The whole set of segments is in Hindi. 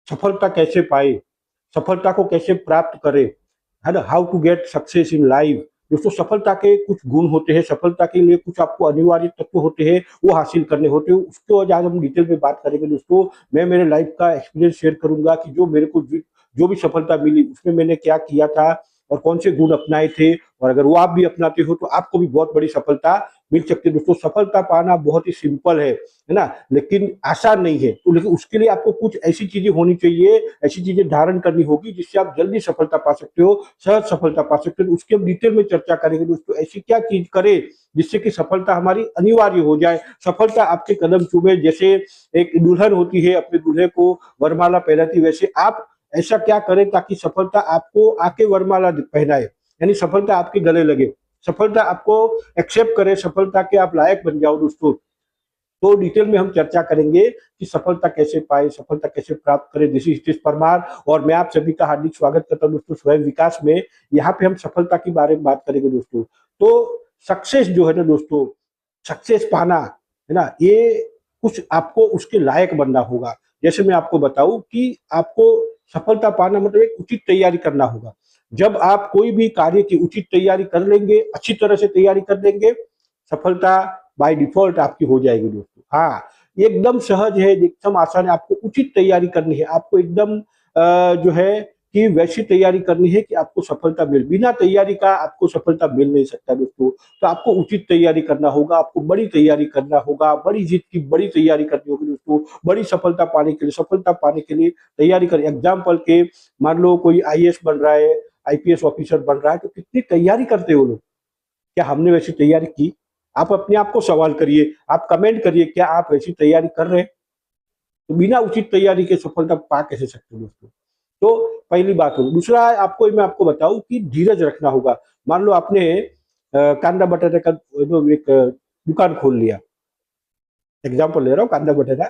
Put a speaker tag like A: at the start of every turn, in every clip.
A: सफलता कैसे पाए, सफलता को कैसे प्राप्त करें, है ना, how to get success in life. दोस्तों सफलता के कुछ गुण होते हैं, सफलता के लिए कुछ आपको अनिवार्य तत्व होते हैं, वो हासिल करने होते हैं, उसको आज हम डिटेल में बात करेंगे। दोस्तों मैं मेरे लाइफ का एक्सपीरियंस शेयर करूंगा कि जो मेरे को जो भी सफलता मिली उसमें मैंने क्या किया था और कौन से गुण अपनाए थे, और अगर वो आप भी अपनाते हो तो आपको भी बहुत बड़ी सफलता मिल सकती है। दोस्तों सफलता पाना बहुत ही सिंपल है ना, लेकिन आसान नहीं है। तो लेकिन उसके लिए आपको कुछ ऐसी चीजें होनी चाहिए, ऐसी चीजें धारण करनी होगी जिससे आप जल्दी सफलता पा सकते हो, सहज सफलता पा सकते हो। उसके हम डिटेल में चर्चा करेंगे। दोस्तों ऐसी क्या चीज करें जिससे कि सफलता हमारी अनिवार्य हो जाए, सफलता आपके कदम चूमे। जैसे एक दुल्हन होती है अपने दूल्हे को वरमाला पहनाती, वैसे आप ऐसा क्या करें ताकि सफलता आपको आके वरमाला पहनाए, यानी सफलता आपके गले लगे, सफलता आपको एक्सेप्ट करे, सफलता के आप लायक बन जाओ। दोस्तों तो डिटेल में हम चर्चा करेंगे कि सफलता कैसे पाए, सफलता कैसे प्राप्त करें। दिस इज हितेश परमार और मैं आप सभी का हार्दिक स्वागत करता हूं दोस्तों स्वयं विकास में। यहाँ पे हम सफलता के बारे में बात करेंगे। दोस्तों तो सक्सेस जो है ना दोस्तों, सक्सेस पाना है ना, ये कुछ आपको उसके लायक बनना होगा। जैसे मैं आपको बताऊं कि आपको सफलता पाना मतलब एक उचित तैयारी करना होगा। जब आप कोई भी कार्य की उचित तैयारी कर लेंगे, अच्छी तरह से तैयारी कर लेंगे, सफलता बाय डिफॉल्ट आपकी हो जाएगी। दोस्तों हाँ, एकदम सहज है, एकदम आसान है। आपको उचित तैयारी करनी है, आपको एकदम जो है कि वैसी तैयारी करनी है कि आपको सफलता मिल, बिना तैयारी का आपको सफलता मिल नहीं सकता। दोस्तों तो आपको उचित तैयारी करना होगा, आपको बड़ी तैयारी करना होगा, बड़ी जीत की बड़ी तैयारी करनी होगी। दोस्तों बड़ी सफलता पाने के लिए, सफलता पाने के लिए तैयारी करें। एग्जाम्पल के मान लो कोई आईएएस बन रहा है, आईपीएस ऑफिसर बन रहा है, तो कितनी तैयारी करते हो लोग, क्या हमने वैसी तैयारी की? आप अपने आप को सवाल करिए, आप कमेंट करिए, क्या आप वैसी तैयारी कर रहे हैं? तो बिना उचित तैयारी के सफलता पा कैसे सकते हैं दोस्तों? तो पहली बात हो। दूसरा आपको मैं आपको बताऊं कि धीरज रखना होगा। मान लो आपने कांदा बटाटे का जो एक दुकान खोल लिया, एग्जाम्पल ले रहा हूँ कांदा बटाटा,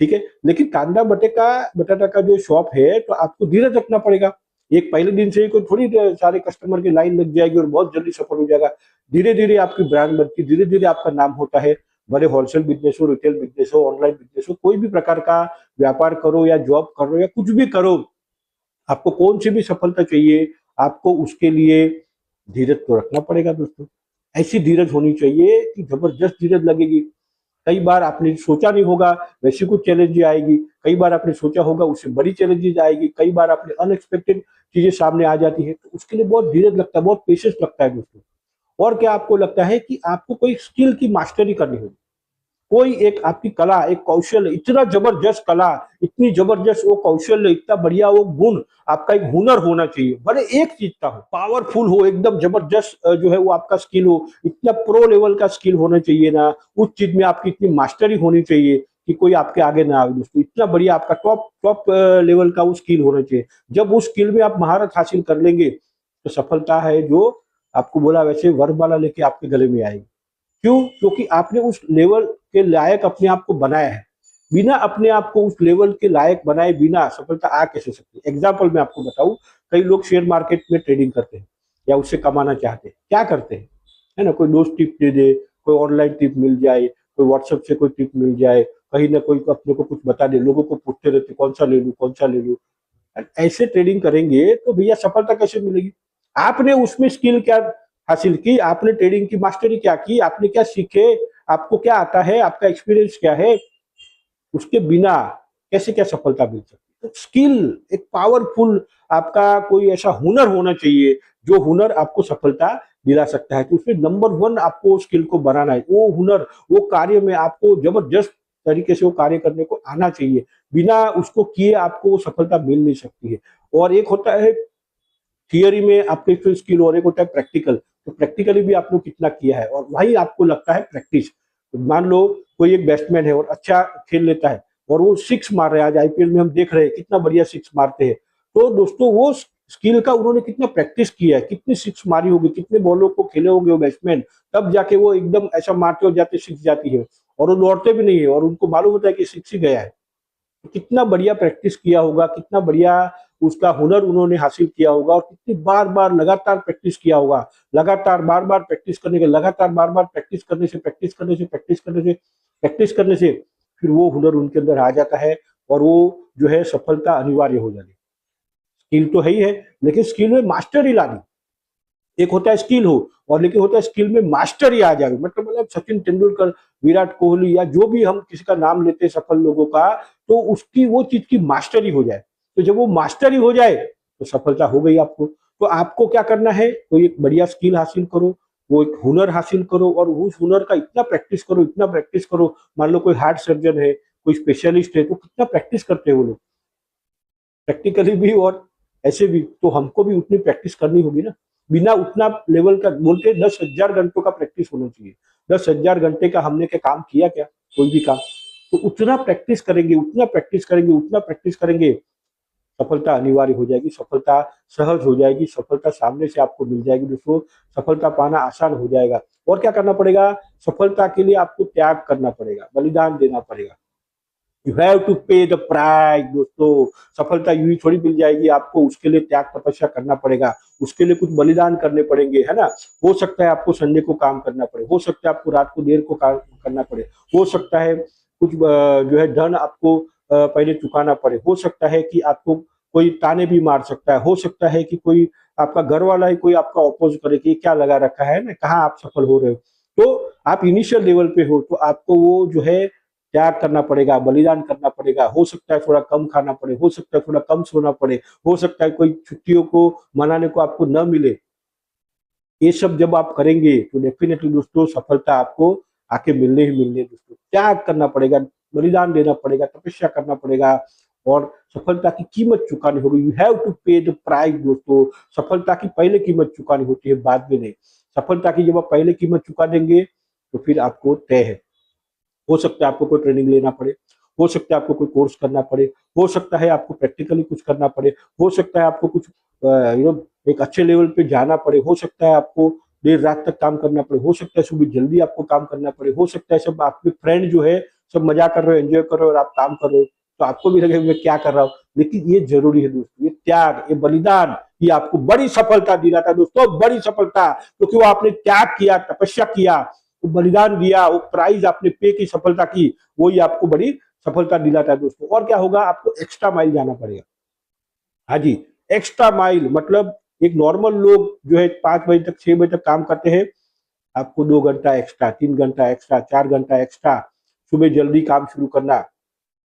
A: ठीक है, लेकिन कांदा बटाटा का जो शॉप है तो आपको धीरज रखना पड़ेगा। एक पहले दिन से ही कोई थोड़ी सारे कस्टमर की लाइन लग जाएगी और बहुत जल्दी सफल हो जाएगा। धीरे धीरे आपकी ब्रांड बनती, धीरे धीरे आपका नाम होता है। भले होलसेल बिजनेस हो, रिटेल बिजनेस हो, ऑनलाइन बिजनेस हो, कोई भी प्रकार का व्यापार करो या जॉब करो या कुछ भी करो, आपको कौन सी भी सफलता चाहिए, आपको उसके लिए धीरज तो रखना पड़ेगा। दोस्तों ऐसी धीरज होनी चाहिए कि जबरदस्त धीरज लगेगी। कई बार आपने सोचा नहीं होगा वैसी कुछ चैलेंज आएगी, कई बार आपने सोचा होगा उससे बड़ी चैलेंजेस आएगी, कई बार आपने अनएक्सपेक्टेड चीजें सामने आ जाती है, तो उसके लिए बहुत धीरज लगता है, बहुत पेशेंस लगता है। दोस्तों और क्या आपको लगता है कि आपको कोई स्किल की मास्टरी करनी होगी, कोई एक आपकी कला, एक कौशल, इतना जबरदस्त कला, इतनी जबरदस्त वो कौशल, इतना बढ़िया वो गुण, आपका एक हुनर होना चाहिए, भले एक चीज का हो, पावरफुल हो, एकदम जबरदस्त जो है वो आपका स्किल हो, इतना प्रो लेवल का स्किल होना चाहिए ना, उस चीज में आपकी इतनी मास्टरी होनी चाहिए कि कोई आपके आगे ना आए। दोस्तों इतना बढ़िया आपका टॉप टॉप लेवल का वो स्किल होना चाहिए। जब उस स्किल में आप महारत हासिल कर लेंगे तो सफलता है जो आपको बोला वैसे वरमाला लेके आपके गले में आएगी। क्यों? क्योंकि आपने उस लेवल के लायक अपने आप को बनाया है। बिना अपने आप को उस लेवल के लायक बनाए बिना सफलता आ कैसे सकती है? एग्जाम्पल मैं आपको बताऊं, कई लोग शेयर मार्केट में ट्रेडिंग करते हैं या उससे कमाना चाहते हैं, क्या करते हैं, है ना, कोई दोस्त टिप दे दे, कोई ऑनलाइन टिप मिल जाए, कोई व्हाट्सएप से कोई टिप मिल जाए, कहीं ना कोई अपने को कुछ बता दे, लोगों को पूछते रहते कौन सा ले लूं, कौन सा ले लूं। ऐसे ट्रेडिंग करेंगे तो भैया सफलता कैसे मिलेगी? आपने उसमें स्किल क्या हासिल की, आपने ट्रेडिंग की मास्टरी क्या की, आपने क्या सीखे, आपको क्या आता है, आपका एक्सपीरियंस क्या है, उसके बिना कैसे क्या सफलता मिल सकती है? तो स्किल एक पावरफुल आपका कोई ऐसा हुनर होना चाहिए जो हुनर आपको सफलता दिला सकता है। तो उसमें नंबर वन आपको स्किल को बनाना है, वो हुनर, वो कार्य में आपको जबरदस्त तरीके से वो कार्य करने को आना चाहिए। बिना उसको किए आपको वो सफलता मिल नहीं सकती है। और एक होता है थियरी में आपके जो स्किल, और एक होता है प्रैक्टिकल। तो प्रैक्टिकली भी आपने कितना किया है और वही आपको लगता है प्रैक्टिस। तो मान लो कोई एक बैट्समैन है और अच्छा खेल लेता है और वो सिक्स मार रहा है, आज आईपीएल में हम देख रहे हैं कितना बढ़िया सिक्स मारते हैं। तो दोस्तों वो स्किल का उन्होंने कितना प्रैक्टिस किया है, कितनी सिक्स मारी होगी, कितने बॉलों को खेले होंगे वो बैट्समैन, तब जाके वो एकदम ऐसा मारते हो जाते सिक्स जाती है, और वो दौड़ते भी नहीं है और उनको मालूम होता है कि सिक्स ही गया है। कितना बढ़िया प्रैक्टिस किया होगा, कितना बढ़िया उसका हुनर उन्होंने हासिल किया होगा, और कितनी बार बार लगातार प्रैक्टिस किया होगा। लगातार बार बार प्रैक्टिस करने के, लगातार बार बार प्रैक्टिस करने से, प्रैक्टिस करने से, प्रैक्टिस करने से, प्रैक्टिस करने से फिर वो हुनर उनके अंदर आ जाता है और वो जो है सफलता अनिवार्य हो जाएगी। स्किल तो है ही है, लेकिन स्किल में मास्टरी लानी। एक होता है स्किल हो, और लेकिन होता है स्किल में मास्टरी आ जाए। मतलब सचिन तेंदुलकर, विराट कोहली, या जो भी हम किसी का नाम लेते हैं सफल लोगों का, तो उसकी वो चीज की मास्टरी हो जाए। तो जब वो मास्टरी हो जाए तो सफलता हो गई आपको। तो आपको क्या करना है, कोई एक बढ़िया स्किल हासिल करो, वो एक हुनर हासिल करो, और उस हुनर का इतना प्रैक्टिस करो, इतना प्रैक्टिस करो। मान लो कोई हार्ट सर्जन है, कोई स्पेशलिस्ट है, तो कितना प्रैक्टिस करते हैं वो लोग, प्रैक्टिकली भी और ऐसे भी। तो हमको भी उतनी प्रैक्टिस करनी होगी ना। बिना उतना लेवल का, बोलते 10,000 घंटों का प्रैक्टिस होना चाहिए। 10,000 घंटे का हमने क्या काम किया क्या, कोई भी काम। तो उतना प्रैक्टिस करेंगे, उतना प्रैक्टिस करेंगे, उतना प्रैक्टिस करेंगे, सफलता अनिवार्य हो जाएगी, सफलता सहज हो जाएगी, सफलता सामने से आपको मिल जाएगी दोस्तों। सफलता पाना आसान हो जाएगा। और क्या करना पड़ेगा, सफलता के लिए आपको त्याग करना पड़ेगा, बलिदान देना पड़ेगा। यू हैव टू पे द प्राइस दोस्तों। सफलता यूं ही थोड़ी मिल जाएगी आपको, उसके लिए त्याग तपस्या करना पड़ेगा, उसके लिए कुछ बलिदान करने पड़ेंगे, है ना। हो सकता है आपको संडे को काम करना पड़े, हो सकता है आपको रात को देर को काम करना पड़े, हो सकता है कुछ जो है धन आपको पहले चुकाना पड़े, हो सकता है कि आपको कोई ताने भी मार सकता है, हो सकता है कि कोई आपका घर वाला ही कोई आपका अपोज करे कि क्या लगा रखा है ना, कहाँ आप सफल हो रहे हो। तो आप इनिशियल लेवल पे हो, तो आपको वो जो है त्याग करना पड़ेगा, बलिदान करना पड़ेगा। हो सकता है थोड़ा कम खाना पड़े, हो सकता है थोड़ा कम सोना पड़े, हो सकता है कोई छुट्टियों को मनाने को आपको न मिले। ये सब जब आप करेंगे तो डेफिनेटली दोस्तों सफलता आपको आके मिलने ही मिलने। दोस्तों त्याग करना पड़ेगा, बलिदान देना पड़ेगा, तपस्या करना पड़ेगा, और सफलता की कीमत चुकानी होगी। यू हैव टू पे द प्राइस दोस्तों। सफलता की पहले कीमत चुकानी होती है, बाद में नहीं। सफलता की जब आप पहले कीमत चुका देंगे तो फिर आपको तय है। हो सकता है आपको कोई ट्रेनिंग लेना पड़े, हो सकता है आपको कोई कोर्स करना पड़े, हो सकता है आपको प्रैक्टिकली कुछ करना पड़े, हो सकता है आपको कुछ एक अच्छे लेवल पे जाना पड़े, हो सकता है आपको देर रात तक काम करना पड़े, हो सकता है सुबह जल्दी आपको काम करना पड़े, हो सकता है सब आपके फ्रेंड जो है सब मजा कर रहे हो, एंजॉय कर रहे हो, और आप काम कर रहे हो, तो आपको भी लगे मैं क्या कर रहा हूँ। लेकिन ये जरूरी है दोस्तों, ये त्याग, ये बलिदान, ये आपको बड़ी सफलता दिलाता है दोस्तों, बड़ी सफलता। क्योंकि वो आपने त्याग किया, तपस्या किया, वो बलिदान दिया, वो प्राइज आपने पे की सफलता की, वही आपको बड़ी सफलता दिलाता है दोस्तों। और क्या होगा, आपको एक्स्ट्रा माइल जाना पड़ेगा। हाँ जी, एक्स्ट्रा माइल मतलब एक नॉर्मल लोग जो है 5 बजे तक 6 बजे तक काम करते हैं, आपको 2 घंटा एक्स्ट्रा, 3 घंटा एक्स्ट्रा, 4 घंटा एक्स्ट्रा, सुबह जल्दी काम शुरू करना।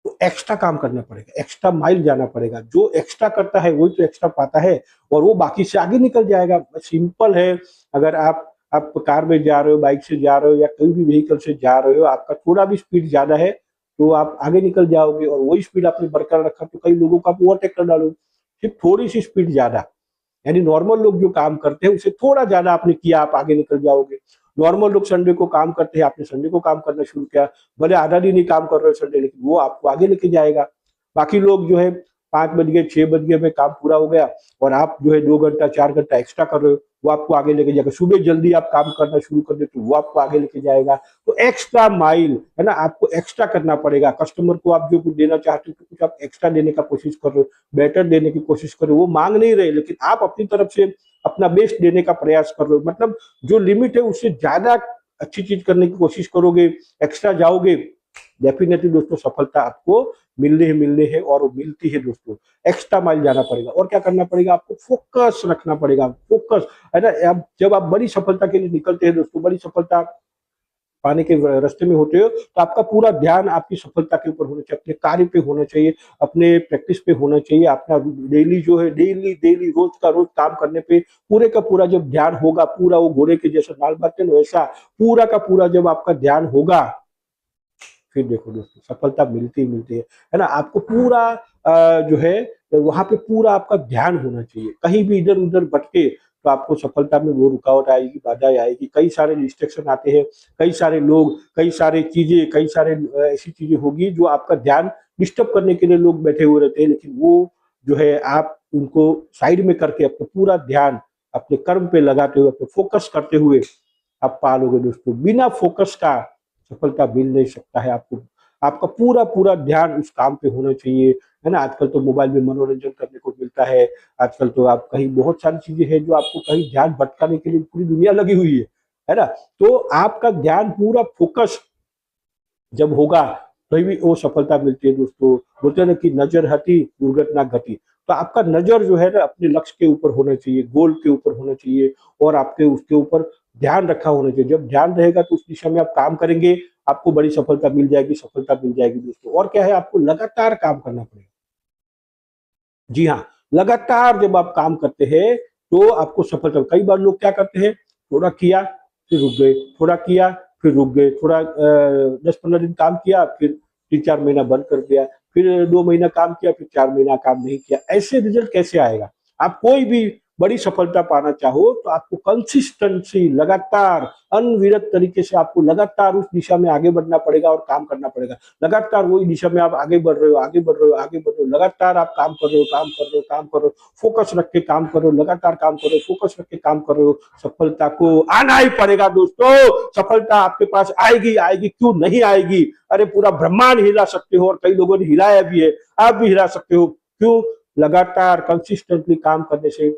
A: तो एक्स्ट्रा काम करना पड़ेगा, एक्स्ट्रा माइल जाना पड़ेगा। जो एक्स्ट्रा करता है वही तो एक्स्ट्रा पाता है, और वो बाकी से आगे निकल जाएगा। सिंपल है। अगर आप कार में जा रहे हो, बाइक से जा रहे हो, या कोई भी व्हीकल से जा रहे हो, आपका थोड़ा भी स्पीड ज्यादा है तो आप आगे निकल जाओगे, और वही स्पीड आपने बरकरार रखा तो कई लोगों को आप ओवरटेक कर डालोगे। सिर्फ थोड़ी सी स्पीड ज्यादा, यानी नॉर्मल लोग जो काम करते हैं उसे थोड़ा ज्यादा आपने किया, आप आगे निकल जाओगे। नॉर्मल लोग संडे को काम करते हैं, आपने संडे को काम करना शुरू किया, भले आधा दिन ही काम कर रहे हो संडे, लेकिन वो आपको आगे लेके जाएगा। बाकी लोग जो है 5 बज गए 6 बज गए में काम पूरा हो गया, और आप जो है 2 घंटा 4 घंटा एक्स्ट्रा कर रहे हो, वो आपको आगे लेके जाएगा। सुबह जल्दी आप काम करना शुरू कर दे तो वो आपको आगे लेके जाएगा। तो एक्स्ट्रा माइल है ना, आपको एक्स्ट्रा करना पड़ेगा। कस्टमर को आप जो कुछ देना चाहते हो तो कुछ आप एक्स्ट्रा देने का कोशिश कर रहे हो, बेटर देने की कोशिश कर रहे हो। वो मांग नहीं रहे, लेकिन आप अपनी तरफ से अपना बेस्ट देने का प्रयास कर रहे हो। मतलब जो लिमिट है उससे ज्यादा अच्छी चीज करने की कोशिश करोगे, एक्स्ट्रा जाओगे, डेफिनेटली दोस्तों सफलता आपको मिलने ही मिलने है, और वो मिलती है दोस्तों। एक्स्ट्रा माइल जाना पड़ेगा। और क्या करना पड़ेगा, आपको फोकस रखना पड़ेगा, फोकस, है ना। जब आप बड़ी सफलता के लिए निकलते हैं दोस्तों, बड़ी सफलता पाने के रास्ते में होते हो, तो आपका पूरा ध्यान आपकी सफलता के ऊपर होना चाहिए, अपने कार्य पे होना चाहिए, अपने प्रैक्टिस पे होना चाहिए। अपना डेली जो है, डेली डेली रोज का रोज काम करने पे पूरे का पूरा जब ध्यान होगा, पूरा वो घोड़े के जैसा नाल बातें वैसा पूरा का पूरा जब आपका ध्यान होगा, फिर देखो दोस्तों सफलता मिलती ही मिलती है ना। आपको पूरा जो है वहां पे पूरा आपका ध्यान होना चाहिए। कहीं भी इधर उधर भटके तो आपको सफलता में वो रुकावट आएगी, बाधा आएगी। कई सारे डिस्ट्रैक्शन आते हैं, कई सारे लोग, कई सारे चीजें, कई सारे ऐसी चीजें होगी जो आपका ध्यान डिस्टर्ब करने के लिए लोग बैठे हुए रहते हैं, लेकिन वो जो है आप उनको साइड में करके अपना पूरा ध्यान अपने कर्म पे लगाते हुए, अपने फोकस करते हुए आप पा लोगे दोस्तों। बिना फोकस का सफलता मिल नहीं सकता है आपको। आपका पूरा पूरा ध्यान उस काम पे होना चाहिए, है ना। आजकल तो मोबाइल में मनोरंजन करने को मिलता है, आजकल तो आप कहीं बहुत सारी चीजें हैं जो आपको कहीं ध्यान भटकाने के लिए पूरी दुनिया लगी हुई है ना। तो आपका ध्यान पूरा फोकस जब होगा तभी भी वो सफलता मिलती है दोस्तों। बोलते हैं ना कि नजर हटी दुर्घटना घटी। तो आपका नजर जो है ना अपने लक्ष्य के ऊपर होना चाहिए, गोल के ऊपर होना चाहिए, और आपके उसके ऊपर ध्यान रखा होना चाहिए। जब ध्यान रहेगा तो उस दिशा में आप काम करेंगे, आपको बड़ी सफलता मिल जाएगी, सफलता मिल जाएगी दोस्तों। और क्या है, आपको लगातार काम करना पड़ेगा। जी हाँ, लगातार जब आप काम करते हैं तो आपको सफलता। कई बार लोग क्या करते हैं, थोड़ा किया फिर रुक गए, थोड़ा किया फिर रुक गए, थोड़ा 10-15 दिन काम किया फिर 3-4 महीना बंद कर दिया, फिर 2 महीना काम किया फिर 4 महीना काम नहीं किया। ऐसे रिजल्ट कैसे आएगा? आप कोई भी बड़ी सफलता पाना चाहो तो आपको कंसिस्टेंसी, लगातार अनविरत तरीके से आपको लगातार उस दिशा में आगे बढ़ना पड़ेगा और काम करना पड़ेगा। लगातार वही दिशा में आप आगे बढ़ रहे हो, आगे बढ़ रहे हो, आगे बढ़ रहे हो, लगातार आप काम कर रहे हो, काम कर रहे हो, काम कर रहे हो, फोकस रख के काम कर रहे हो, लगातार काम कर रहे हो, फोकस रख के काम कर रहे हो, सफलता को आना ही पड़ेगा दोस्तों। सफलता आपके पास आएगी, आएगी, क्यों नहीं आएगी? अरे पूरा ब्रह्मांड हिला सकते हो, और कई लोगों ने हिलाया भी है, आप भी हिला सकते हो। क्यों? लगातार कंसिस्टेंटली काम करने से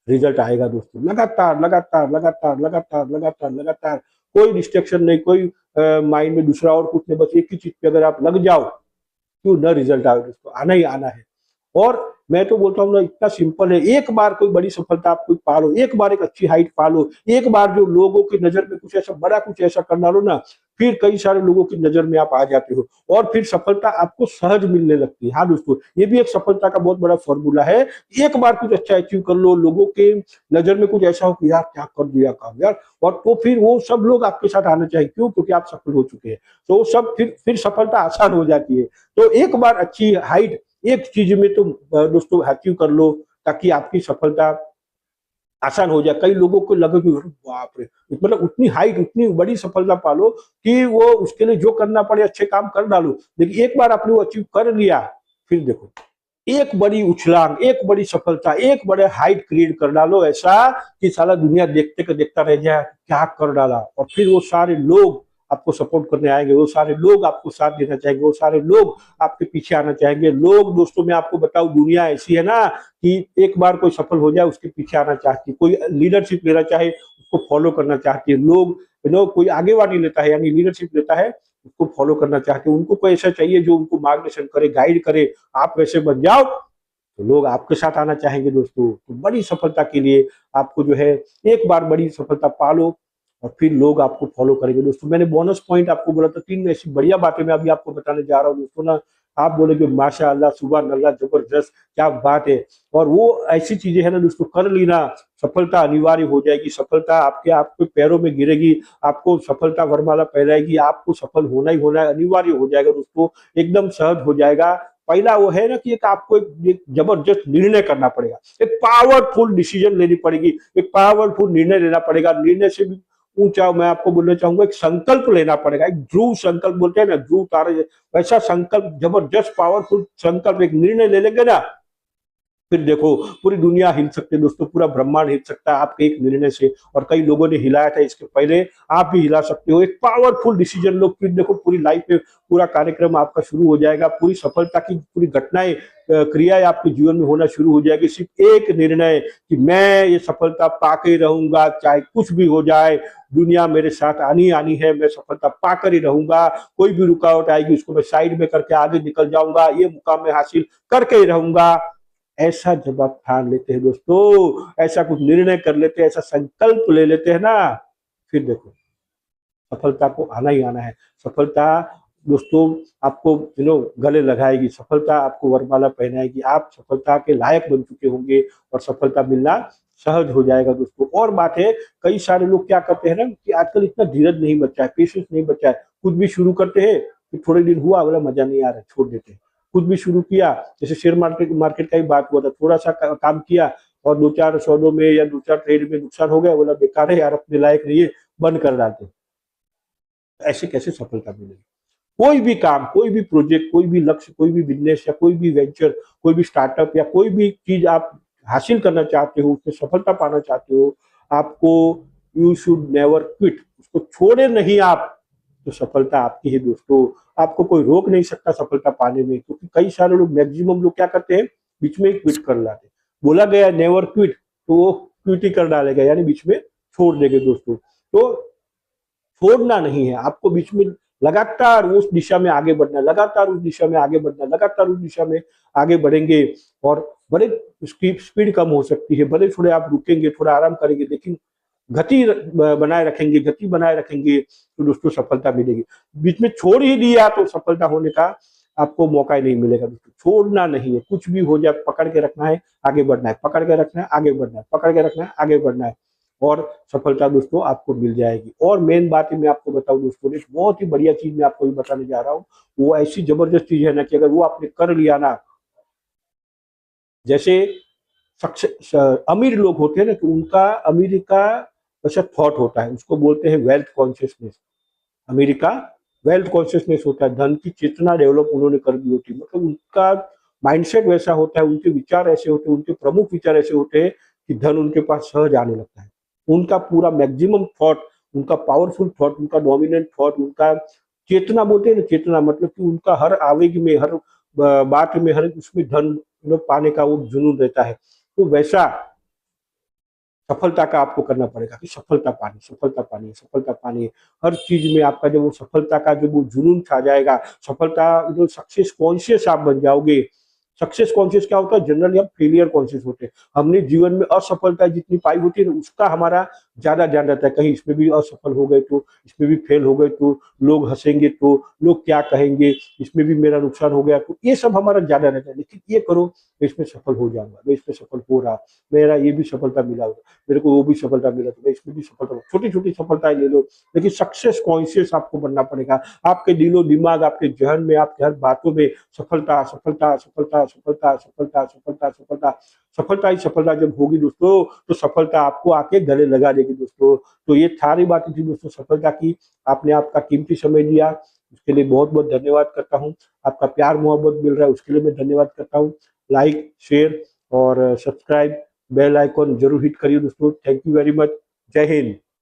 A: रिजल्ट आएगा दोस्तों। लगातार लगातार लगातार लगातार लगातार लगातार, कोई डिस्ट्रैक्शन नहीं, कोई माइंड में दूसरा और कुछ नहीं, बस एक ही चीज पे अगर आप लग जाओ, क्यों न रिजल्ट आए दोस्तों, आना ही आना है। और मैं तो बोलता हूँ ना, इतना सिंपल है, एक बार कोई बड़ी सफलता आप कोई पा लो, एक बार एक अच्छी हाइट पा लो, एक बार जो लोगों की नजर में कुछ ऐसा बड़ा, कुछ ऐसा कर डालो ना, फिर कई सारे लोगों की नजर में आप आ जाते हो, और फिर सफलता आपको सहज मिलने लगती है। हाँ दोस्तों, ये भी एक सफलता का बहुत बड़ा फॉर्मूला है। एक बार कुछ अच्छा अचीव कर लो, लोगों के नजर में कुछ ऐसा हो कि यार क्या कर दिया काम यार, और तो फिर वो सब लोग आपके साथ आना चाहिए। क्यों? क्योंकि आप सफल हो चुके हैं। तो वो सब फिर सफलता आसान हो जाती है। तो एक बार अच्छी हाइट एक चीज में तो दोस्तों अचीव कर लो, ताकि आपकी सफलता आसान हो जाए। कई लोगों को लगे कि अरे बाप रे, मतलब उतनी हाइट, उतनी बड़ी सफलता पालो कि वो उसके लिए जो करना पड़े अच्छे काम कर डालो। लेकिन एक बार आपने वो अचीव कर लिया, फिर देखो एक बड़ी उछलांग, एक बड़ी सफलता, एक बड़े हाइट क्रिएट कर डालो, ऐसा कि साला दुनिया देखते का देखता रह जाए क्या कर डाला। और फिर वो सारे लोग आपको सपोर्ट करने आएंगे, वो सारे लोग आपको साथ देना चाहेंगे, वो सारे लोग आपके पीछे आना चाहेंगे। लोग दोस्तों, मैं आपको बताऊं, दुनिया ऐसी है ना कि एक बार कोई सफल हो जाए उसके पीछे आना चाहती है, कोई लीडरशिप लेना चाहे उसको फॉलो करना चाहती है। लोग कोई आगेवानी लेता है यानी लीडरशिप लेता है, उसको फॉलो करना चाहते हैं। उनको कोई ऐसा चाहिए जो उनको मार्गदर्शन करे, गाइड करे। आप वैसे बन जाओ तो लोग आपके साथ आना चाहेंगे दोस्तों। तो बड़ी सफलता के लिए आपको जो है, एक बार बड़ी सफलता पालो और फिर लोग आपको फॉलो करेंगे दोस्तों। मैंने बोनस पॉइंट आपको बोला था, 3 ऐसी बढ़िया बातें मैं अभी आपको बताने जा रहा हूँ दोस्तों ना। आप बोलेगे माशाअल्लाह, सुभान अल्लाह, जबरदस्त, क्या बात है। और वो ऐसी चीजें है ना दोस्तों, कर लेना, सफलता अनिवार्य हो जाएगी, सफलता आपके पैरों में गिरेगी, आपको सफलता वरमाला पहनाएगी, आपको सफल होना ही होना है, अनिवार्य हो जाएगा दोस्तों, एकदम सहज हो जाएगा। पहला वो है ना कि एक आपको एक जबरदस्त निर्णय करना पड़ेगा, एक पावरफुल डिसीजन लेनी पड़ेगी, एक पावरफुल निर्णय लेना पड़ेगा। निर्णय से भी ऊंचा मैं आपको बोलना चाहूंगा, एक संकल्प लेना पड़ेगा, एक ध्रुव संकल्प बोलते हैं ना, ध्रुव तारे, वैसा संकल्प, जबरदस्त पावरफुल संकल्प, एक निर्णय ले लेंगे ना, फिर देखो पूरी दुनिया हिल सकती है दोस्तों, पूरा ब्रह्मांड हिल सकता है आपके एक निर्णय से। और कई लोगों ने हिलाया था इसके पहले, आप भी हिला सकते हो। एक पावरफुल डिसीजन लो, फिर देखो पूरी लाइफ में पूरा कार्यक्रम आपका शुरू हो जाएगा, पूरी सफलता की पूरी घटनाएं, क्रियाएं आपके जीवन में होना शुरू हो जाएगी। सिर्फ एक निर्णय कि मैं ये सफलता पाके रहूंगा, चाहे कुछ भी हो जाए, दुनिया मेरे साथ आनी आनी है, मैं सफलता पाकर ही रहूंगा। कोई भी रुकावट आएगी उसको मैं साइड में करके आगे निकल जाऊंगा, ये मुकाम मैं हासिल करके ही रहूंगा। ऐसा जब आप ठान लेते हैं दोस्तों, ऐसा कुछ निर्णय कर लेते हैं, ऐसा संकल्प ले लेते हैं ना, फिर देखो सफलता को आना ही आना है। सफलता दोस्तों आपको गले लगाएगी, सफलता आपको वरमाला पहनाएगी, आप सफलता के लायक बन चुके होंगे और सफलता मिलना सहज हो जाएगा दोस्तों। और बात है, कई सारे लोग क्या करते हैं ना कि आजकल इतना धीरज नहीं बचा है, पेशेंस नहीं बचा है। कुछ भी शुरू करते हैं, फिर थोड़े दिन हुआ, बोला मजा नहीं आ रहा, छोड़ देते हैं। कुछ भी शुरू किया, जैसे शेयर मार्केट मार्केट का ही बात हुआ था, थोड़ा सा काम किया और 2-4 सौदों में या 2-4 ट्रेड में नुकसान हो गया, बोला बेकार है यार, अपने लायक नहीं है, बंद कर डालते। ऐसे कैसे सफलता मिलेगी? कोई भी काम, कोई भी प्रोजेक्ट, कोई भी लक्ष्य, कोई भी बिजनेस या कोई भी वेंचर, कोई भी स्टार्टअप या कोई भी चीज आप हासिल करना चाहते हो, उसमें सफलता पाना चाहते हो, आपको यू शुड नेवर क्विट, उसको छोड़े नहीं आप, तो सफलता आपकी है दोस्तों। आपको कोई रोक नहीं सकता सफलता पाने में, क्योंकि कई सारे लोग, मैक्सिमम लोग क्या करते हैं, बीच में ही क्विट कर लाते। बोला गया नेवर क्विट, तो वो क्विट ही कर डालेगा, यानी बीच में छोड़ देंगे दोस्तों। तो छोड़ना नहीं है आपको, बीच में लगातार उस दिशा में आगे बढ़ना, लगातार उस दिशा में आगे बढ़ना, लगातार उस दिशा में आगे बढ़ेंगे। और बड़े स्पीड कम हो सकती है, भले थोड़े आप रुकेंगे, थोड़ा आराम करेंगे, लेकिन गति बनाए रखेंगे, गति बनाए रखेंगे तो दोस्तों सफलता मिलेगी। बीच में छोड़ ही दिया तो सफलता होने का आपको मौका ही नहीं मिलेगा दोस्तों। छोड़ना नहीं है, कुछ भी हो जाए पकड़ के रखना है, आगे बढ़ना है, पकड़ के रखना है, आगे बढ़ना है, पकड़ के रखना है, आगे बढ़ना है, और सफलता दोस्तों आपको मिल जाएगी। और मेन बात है मैं आपको बताऊं दोस्तों, एक बहुत ही बढ़िया चीज मैं आपको भी बताने जा रहा हूँ। वो ऐसी जबरदस्त चीज है ना कि अगर वो आपने कर लिया ना, जैसे अमीर लोग होते हैं ना, तो उनका अमीरी का ऐसा थॉट होता है, उसको बोलते हैं wealth consciousness. America wealth consciousness होता है, धन की चेतना डेवलप उन्होंने कर दी होती है, मतलब उनका माइंडसेट वैसा होता है, उनके विचार ऐसे होते हैं, उनके प्रमुख विचार ऐसे होते हैं कि धन उनके पास सहज आने लगता है। उनका पूरा मैक्सिमम थॉट, उनका पावरफुल थॉट, उनका डोमिनेंट थॉट, उनका चेतना बोलते हैं ना, चेतना मतलब कि उनका हर आवेग में, हर बात में, हर उसमें धन पाने का वो जुनून रहता है। तो वैसा सफलता का आपको करना पड़ेगा कि सफलता पानी, सफलता पानी, सफलता पानी। हर चीज में आपका जब वो सफलता का जो वो जुनून छा जाएगा, सफलता जो सक्सेस कॉन्शियस आप बन जाओगे। सक्सेस कॉन्शियस क्या होता है? जनरली हम फेलियर कॉन्शियस होते हैं। हमने जीवन में असफलता जितनी पाई होती है ना, उसका हमारा ज्यादा ध्यान रहता है। कहीं इसमें भी असफल हो गए तो, इसमें भी फेल हो गए तो लोग हंसेंगे, तो लोग क्या कहेंगे, इसमें भी मेरा नुकसान हो गया तो, ये सब हमारा ज्यादा रहता है। लेकिन ये करो, मैं इसमें सफल हो जाऊंगा, मैं इसमें सफल हो रहा, मेरा ये भी सफलता मिला होगा, मेरे को वो भी सफलता मिला, तो मैं इसमें भी सफलता, छोटी छोटी सफलताएं ले लो, लेकिन सक्सेस कॉन्शियस आपको बनना पड़ेगा। आपके दिलो दिमाग, आपके जहन में, आपके हर बातों में सफलता, सफलता, सफलता, सफलता, सफलता, सफलता, सफलता, सफलता ही सफलता जब होगी दोस्तों, तो सफलता आपको आके गले लगा देगी दोस्तों। तो ये सारी बातें थी दोस्तों सफलता की। आपने आपका कीमती समय दिया, उसके लिए बहुत बहुत धन्यवाद करता हूँ। आपका प्यार मोहब्बत मिल रहा है, उसके लिए मैं धन्यवाद करता हूँ। लाइक, शेयर और सब्सक्राइब, बेल आइकॉन जरूर हिट करिए दोस्तों। Thank you very much. जय हिंद।